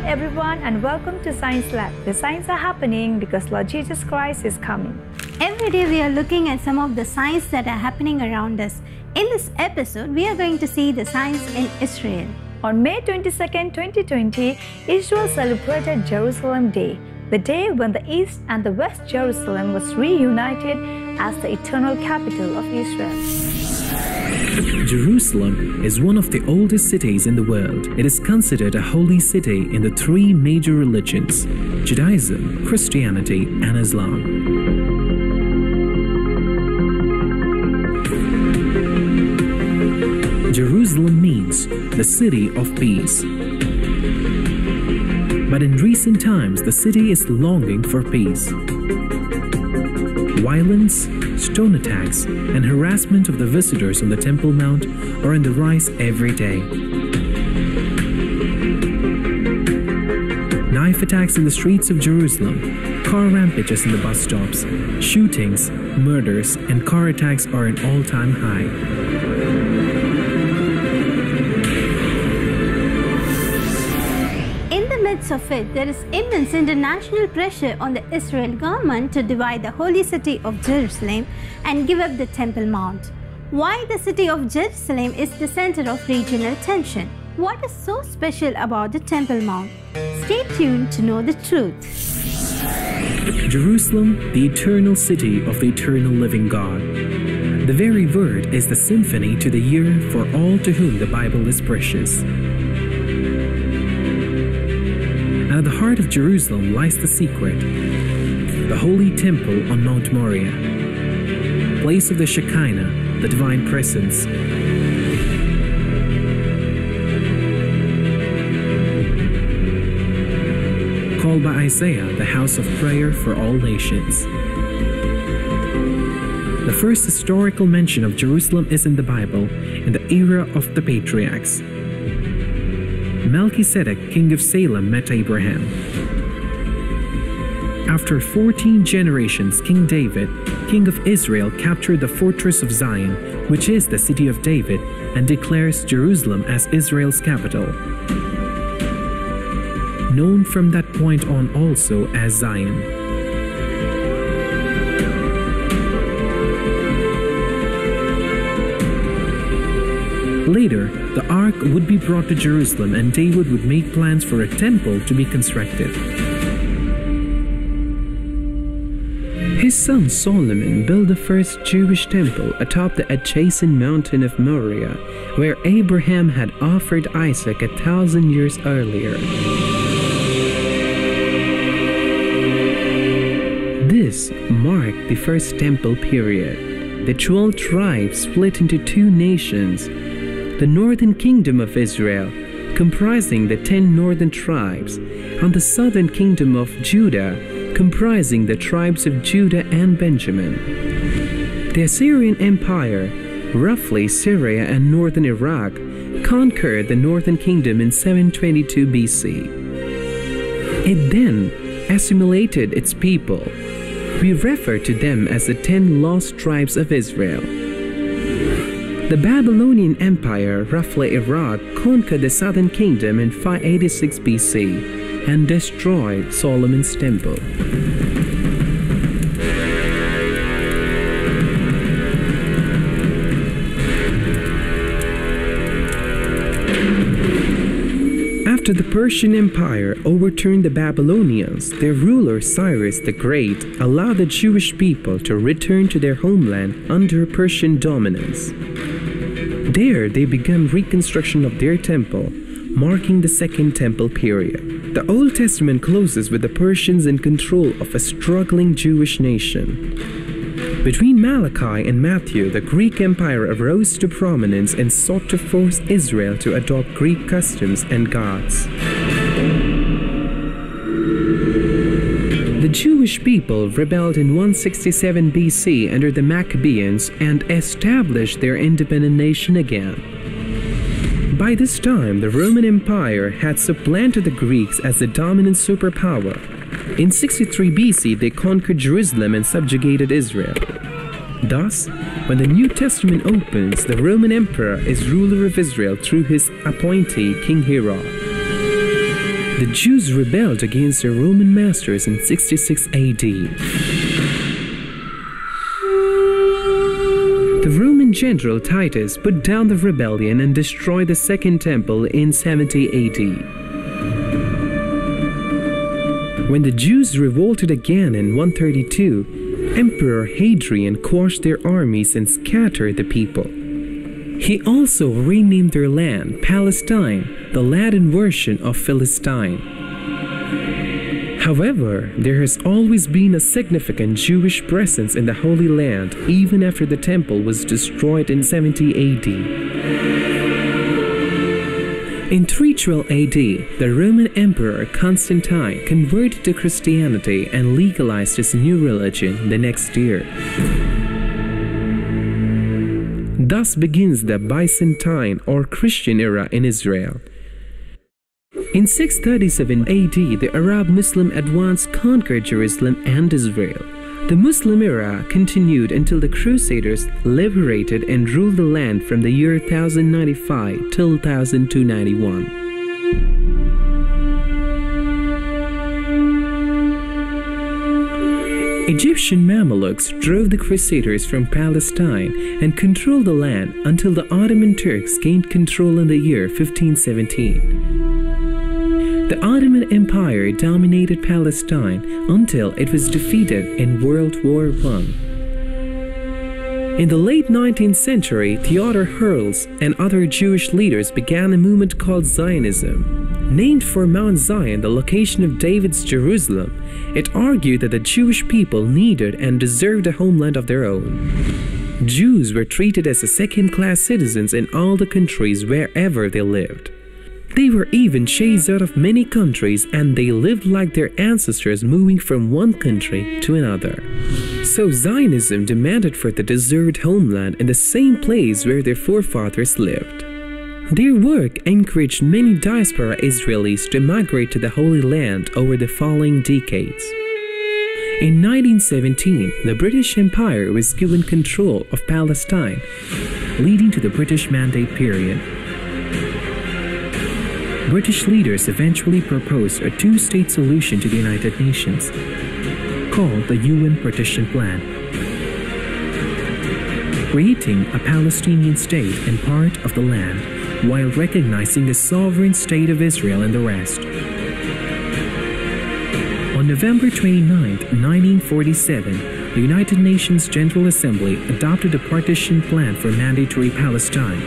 everyone and welcome to Science Lab. The signs are happening because Lord Jesus Christ is coming. Every day we are looking at some of the signs that are happening around us. In this episode, we are going to see the signs in Israel. On May 22nd, 2020, Israel celebrated Jerusalem Day, the day when the East and the West Jerusalem was reunited as the eternal capital of Israel. Jerusalem is one of the oldest cities in the world. It is considered a holy city in the three major religions: Judaism, Christianity, and Islam. Jerusalem means the city of peace. But in recent times, the city is longing for peace. Violence, stone attacks, and harassment of the visitors on the Temple Mount are on the rise every day. Knife attacks in the streets of Jerusalem, car rampages in the bus stops, shootings, murders, and car attacks are an all-time high. Of it, there is immense international pressure on the Israel government to divide the holy city of Jerusalem and give up the Temple Mount. Why the city of Jerusalem is the center of regional tension? What is so special about the Temple Mount? Stay tuned to know the truth. Jerusalem, the eternal city of the eternal living God. The very word is the symphony to the ear for all to whom the Bible is precious. At the heart of Jerusalem lies the secret, the holy temple on Mount Moriah, place of the Shekinah, the divine presence. Called by Isaiah the house of prayer for all nations. The first historical mention of Jerusalem is in the Bible in the era of the patriarchs. Melchizedek, king of Salem, met Abraham. After 14 generations, King David, king of Israel, captured the fortress of Zion, which is the city of David, and declares Jerusalem as Israel's capital. Known from that point on also as Zion. Later, the ark would be brought to Jerusalem and David would make plans for a temple to be constructed. His son Solomon built the first Jewish temple atop the adjacent mountain of Moriah, where Abraham had offered Isaac 1,000 years earlier. This marked the first temple period. The 12 tribes split into two nations: the northern kingdom of Israel, comprising the 10 northern tribes, and the southern kingdom of Judah, comprising the tribes of Judah and Benjamin. The Assyrian Empire, roughly Syria and northern Iraq, conquered the northern kingdom in 722 BC. It then assimilated its people. We refer to them as the 10 lost tribes of Israel. The Babylonian Empire, roughly Iraq, conquered the southern kingdom in 586 BC and destroyed Solomon's temple. After the Persian Empire overturned the Babylonians, their ruler Cyrus the Great allowed the Jewish people to return to their homeland under Persian dominance. There, they began reconstruction of their temple, marking the Second Temple period. The Old Testament closes with the Persians in control of a struggling Jewish nation. Between Malachi and Matthew, the Greek Empire arose to prominence and sought to force Israel to adopt Greek customs and gods. The Jewish people rebelled in 167 BC under the Maccabees and established their independent nation again. By this time, the Roman Empire had supplanted the Greeks as the dominant superpower. In 63 BC, they conquered Jerusalem and subjugated Israel. Thus, when the New Testament opens, the Roman Emperor is ruler of Israel through his appointee, King Herod. The Jews rebelled against their Roman masters in 66 AD. The Roman general Titus put down the rebellion and destroyed the Second Temple in 70 AD. When the Jews revolted again in 132, Emperor Hadrian quashed their armies and scattered the people. He also renamed their land Palestine, the Latin version of Philistine. However, there has always been a significant Jewish presence in the Holy Land even after the temple was destroyed in 70 AD. In 312 AD, the Roman Emperor Constantine converted to Christianity and legalized his new religion the next year. Thus begins the Byzantine or Christian era in Israel. In 637 AD, the Arab Muslim advance conquered Jerusalem and Israel. The Muslim era continued until the Crusaders liberated and ruled the land from the year 1095 till 1291. Egyptian Mamelukes drove the Crusaders from Palestine and controlled the land until the Ottoman Turks gained control in the year 1517. The Ottoman Empire dominated Palestine until it was defeated in World War I. In the late 19th century, Theodor Herzl and other Jewish leaders began a movement called Zionism. Named for Mount Zion, the location of David's Jerusalem, it argued that the Jewish people needed and deserved a homeland of their own. Jews were treated as second-class citizens in all the countries wherever they lived. They were even chased out of many countries, and they lived like their ancestors, moving from one country to another. So Zionism demanded for the deserved homeland in the same place where their forefathers lived. Their work encouraged many diaspora Israelis to migrate to the Holy Land over the following decades. In 1917, the British Empire was given control of Palestine, leading to the British Mandate period. British leaders eventually proposed a two-state solution to the United Nations, called the UN Partition Plan, creating a Palestinian state in part of the land, while recognizing the sovereign state of Israel and the rest. On November 29, 1947, the United Nations General Assembly adopted a partition plan for mandatory Palestine.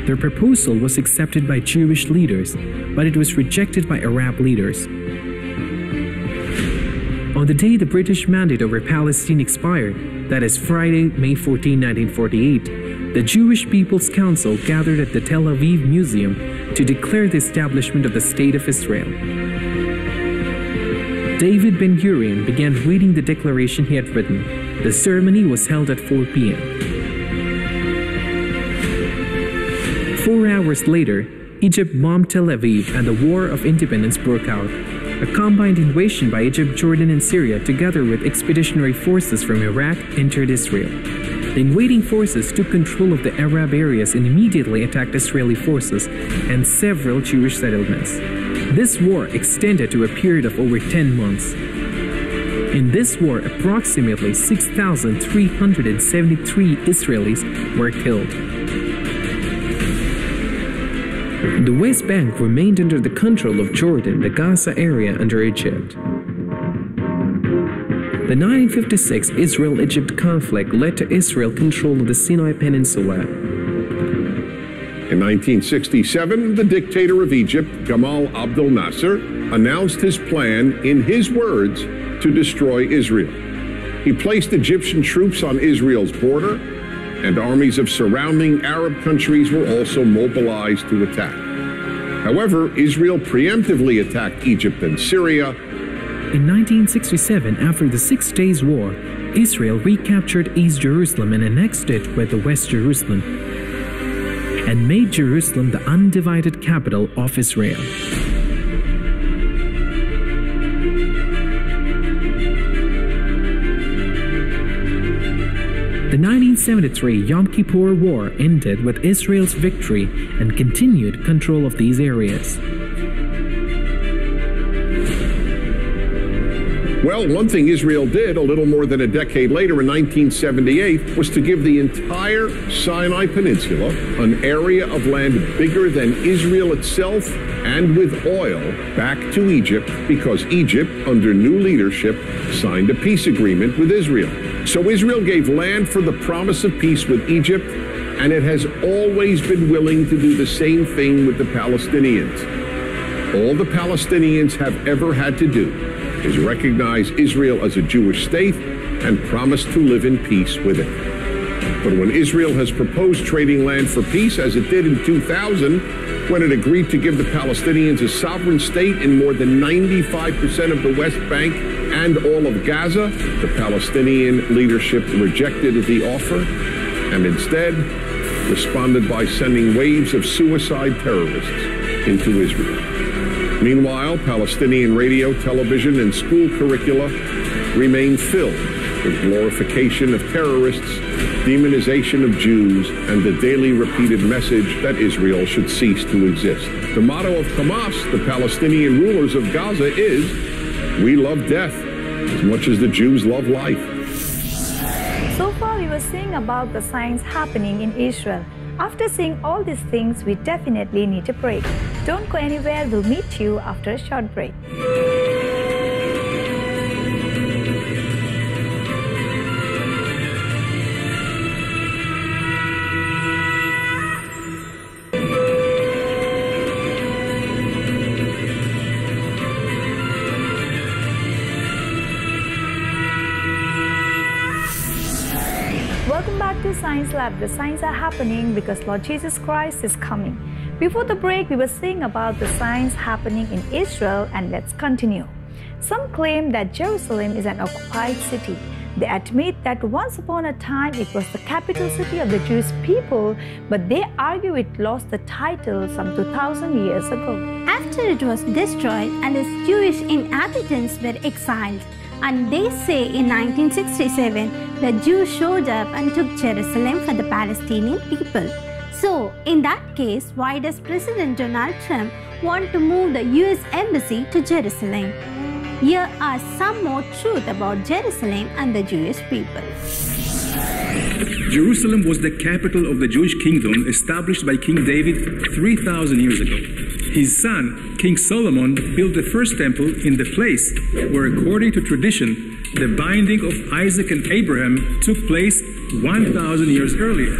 Their proposal was accepted by Jewish leaders, but it was rejected by Arab leaders. On the day the British Mandate over Palestine expired, that is Friday, May 14, 1948, the Jewish People's Council gathered at the Tel Aviv Museum to declare the establishment of the State of Israel. David Ben-Gurion began reading the declaration he had written. The ceremony was held at 4 p.m. 4 hours later, Egypt bombed Tel Aviv and the War of Independence broke out. A combined invasion by Egypt, Jordan, and Syria, together with expeditionary forces from Iraq, entered Israel. The invading forces took control of the Arab areas and immediately attacked Israeli forces and several Jewish settlements. This war extended to a period of over 10 months. In this war, approximately 6,373 Israelis were killed. The West Bank remained under the control of Jordan, the Gaza area under Egypt. The 1956 Israel-Egypt conflict led to Israel control of the Sinai Peninsula. In 1967, the dictator of Egypt, Gamal Abdel Nasser, announced his plan, in his words, to destroy Israel. He placed Egyptian troops on Israel's border, and armies of surrounding Arab countries were also mobilized to attack. However, Israel preemptively attacked Egypt and Syria. In 1967, after the 6 Days War, Israel recaptured East Jerusalem and annexed it with the West Jerusalem, and made Jerusalem the undivided capital of Israel. The 1973 Yom Kippur War ended with Israel's victory and continued control of these areas. Well, one thing Israel did a little more than a decade later in 1978 was to give the entire Sinai Peninsula, an area of land bigger than Israel itself and with oil, back to Egypt because Egypt, under new leadership, signed a peace agreement with Israel. So Israel gave land for the promise of peace with Egypt, and it has always been willing to do the same thing with the Palestinians. All the Palestinians have ever had to do is recognize Israel as a Jewish state and promise to live in peace with it. But when Israel has proposed trading land for peace, as it did in 2000, when it agreed to give the Palestinians a sovereign state in more than 95% of the West Bank and all of Gaza, the Palestinian leadership rejected the offer and instead responded by sending waves of suicide terrorists into Israel. Meanwhile, Palestinian radio, television, and school curricula remain filled with glorification of terrorists, demonization of Jews, and the daily repeated message that Israel should cease to exist. The motto of Hamas, the Palestinian rulers of Gaza, is, "We love death as much as the Jews love life." So far, we were seeing about the signs happening in Israel. After seeing all these things, we definitely need a break. Don't go anywhere, we'll meet you after a short break. Welcome back to Science Lab. The signs are happening because Lord Jesus Christ is coming. Before the break, we were seeing about the signs happening in Israel, and let's continue. Some claim that Jerusalem is an occupied city. They admit that once upon a time it was the capital city of the Jewish people, but they argue it lost the title some 2000 years ago. After it was destroyed and its Jewish inhabitants were exiled, and they say in 1967 the Jews showed up and took Jerusalem for the Palestinian people. So, in that case, why does President Donald Trump want to move the US Embassy to Jerusalem? Here are some more truth about Jerusalem and the Jewish people. Jerusalem was the capital of the Jewish kingdom established by King David 3,000 years ago. His son, King Solomon, built the first temple in the place where, according to tradition, the binding of Isaac and Abraham took place 1,000 years earlier.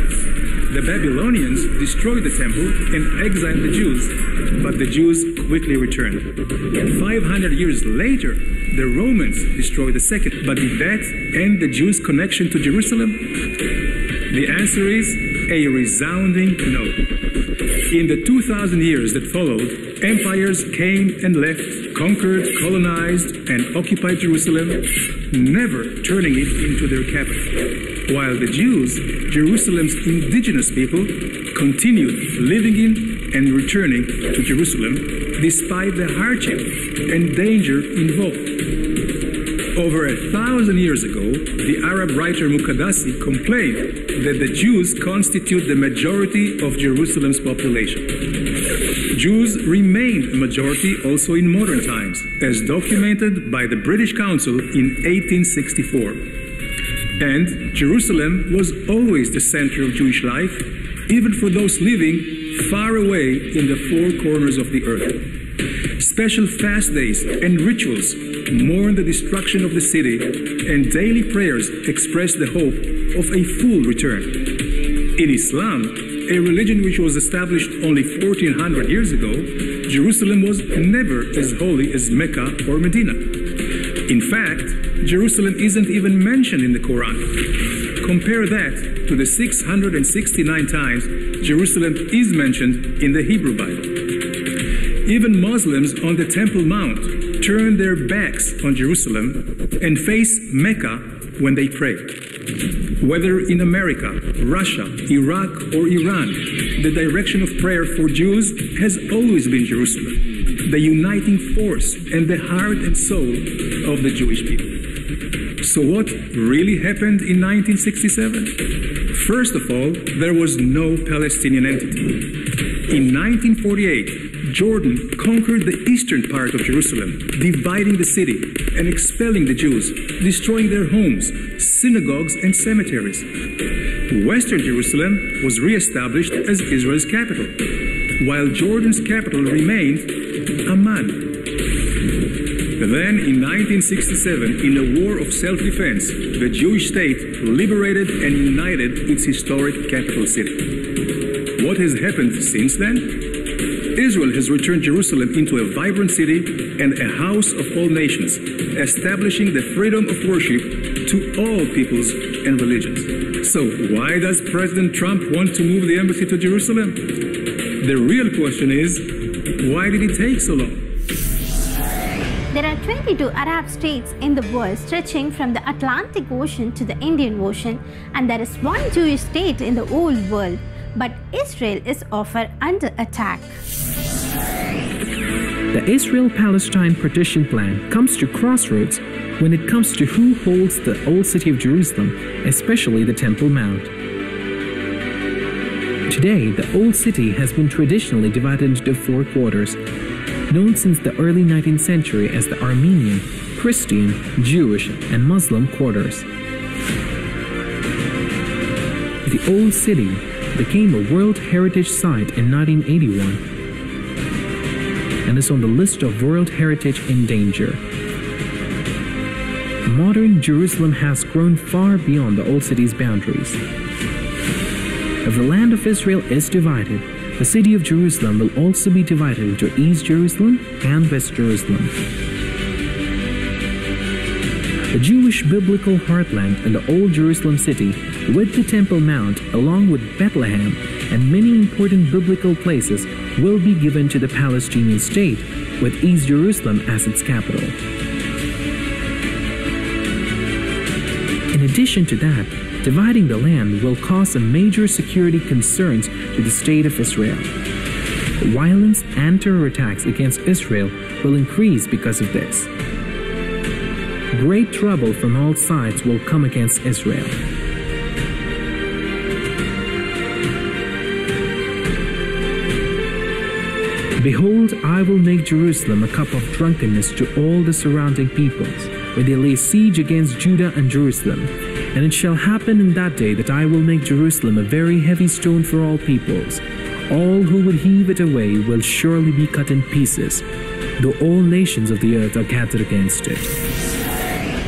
The Babylonians destroyed the temple and exiled the Jews, but the Jews quickly returned. 500 years later, the Romans destroyed the second. But did that end the Jews' connection to Jerusalem? The answer is a resounding no. In the 2,000 years that followed, empires came and left, conquered, colonized, and occupied Jerusalem, never turning it into their capital. While the Jews, Jerusalem's indigenous people, continued living in and returning to Jerusalem despite the hardship and danger involved. Over 1,000 years ago, the Arab writer Muqaddasi complained that the Jews constitute the majority of Jerusalem's population. Jews remained a majority also in modern times, as documented by the British Council in 1864. And Jerusalem was always the center of Jewish life, even for those living far away in the four corners of the earth. Special fast days and rituals mourn the destruction of the city, and daily prayers express the hope of a full return. In Islam, a religion which was established only 1,400 years ago, Jerusalem was never as holy as Mecca or Medina. In fact, Jerusalem isn't even mentioned in the Quran. Compare that to the 669 times Jerusalem is mentioned in the Hebrew Bible. Even Muslims on the Temple Mount turn their backs on Jerusalem and face Mecca when they pray. Whether in America, Russia, Iraq, or Iran, the direction of prayer for Jews has always been Jerusalem, the uniting force and the heart and soul of the Jewish people. So what really happened in 1967? First of all, there was no Palestinian entity. In 1948, Jordan conquered the eastern part of Jerusalem, dividing the city and expelling the Jews, destroying their homes, synagogues, and cemeteries. Western Jerusalem was re-established as Israel's capital, while Jordan's capital remained Amman. Then, in 1967, in a war of self-defense, the Jewish state liberated and united its historic capital city. What has happened since then? Israel has returned Jerusalem into a vibrant city and a house of all nations, establishing the freedom of worship to all peoples and religions. So, why does President Trump want to move the embassy to Jerusalem? The real question is, why did it take so long? There are 22 Arab states in the world stretching from the Atlantic Ocean to the Indian Ocean, and there is one Jewish state in the whole world, but Israel is often under attack. The Israel-Palestine partition plan comes to crossroads when it comes to who holds the old city of Jerusalem, especially the Temple Mount. Today, the old city has been traditionally divided into four quarters, known since the early 19th century as the Armenian, Christian, Jewish, and Muslim quarters. The old city became a World Heritage Site in 1981 and is on the list of World Heritage in danger. Modern Jerusalem has grown far beyond the old city's boundaries. If the land of Israel is divided, the city of Jerusalem will also be divided into East Jerusalem and West Jerusalem. The Jewish biblical heartland and the Old Jerusalem city, with the Temple Mount, along with Bethlehem and many important biblical places, will be given to the Palestinian state, with East Jerusalem as its capital. In addition to that, dividing the land will cause some major security concerns to the state of Israel. Violence and terror attacks against Israel will increase because of this. Great trouble from all sides will come against Israel. Behold, I will make Jerusalem a cup of drunkenness to all the surrounding peoples, when they lay siege against Judah and Jerusalem. And it shall happen in that day that I will make Jerusalem a very heavy stone for all peoples. All who would heave it away will surely be cut in pieces, though all nations of the earth are gathered against it.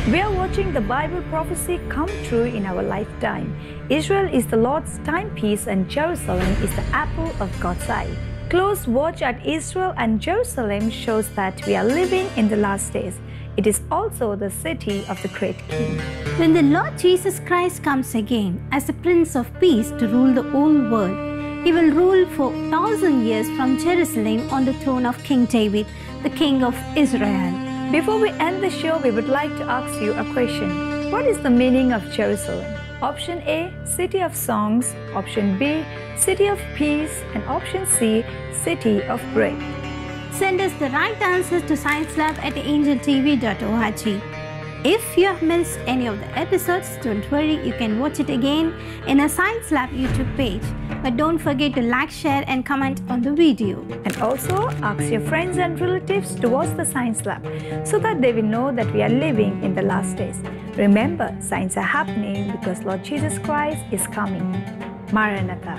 We are watching the Bible prophecy come true in our lifetime. Israel is the Lord's timepiece and Jerusalem is the apple of God's eye. Close watch at Israel and Jerusalem shows that we are living in the last days. It is also the city of the great King. When the Lord Jesus Christ comes again as the Prince of Peace to rule the whole world, He will rule for 1,000 years from Jerusalem on the throne of King David, the King of Israel. Before we end the show, we would like to ask you a question. What is the meaning of Jerusalem? Option A, City of Songs. Option B, City of Peace. And Option C, City of Bread. Send us the right answers to sciencelab@angeltv.org. If you have missed any of the episodes, don't worry, you can watch it again in a Science Lab YouTube page. But don't forget to like, share and comment on the video. And also ask your friends and relatives to watch the Science Lab so that they will know that we are living in the last days. Remember, signs are happening because Lord Jesus Christ is coming. Maranatha.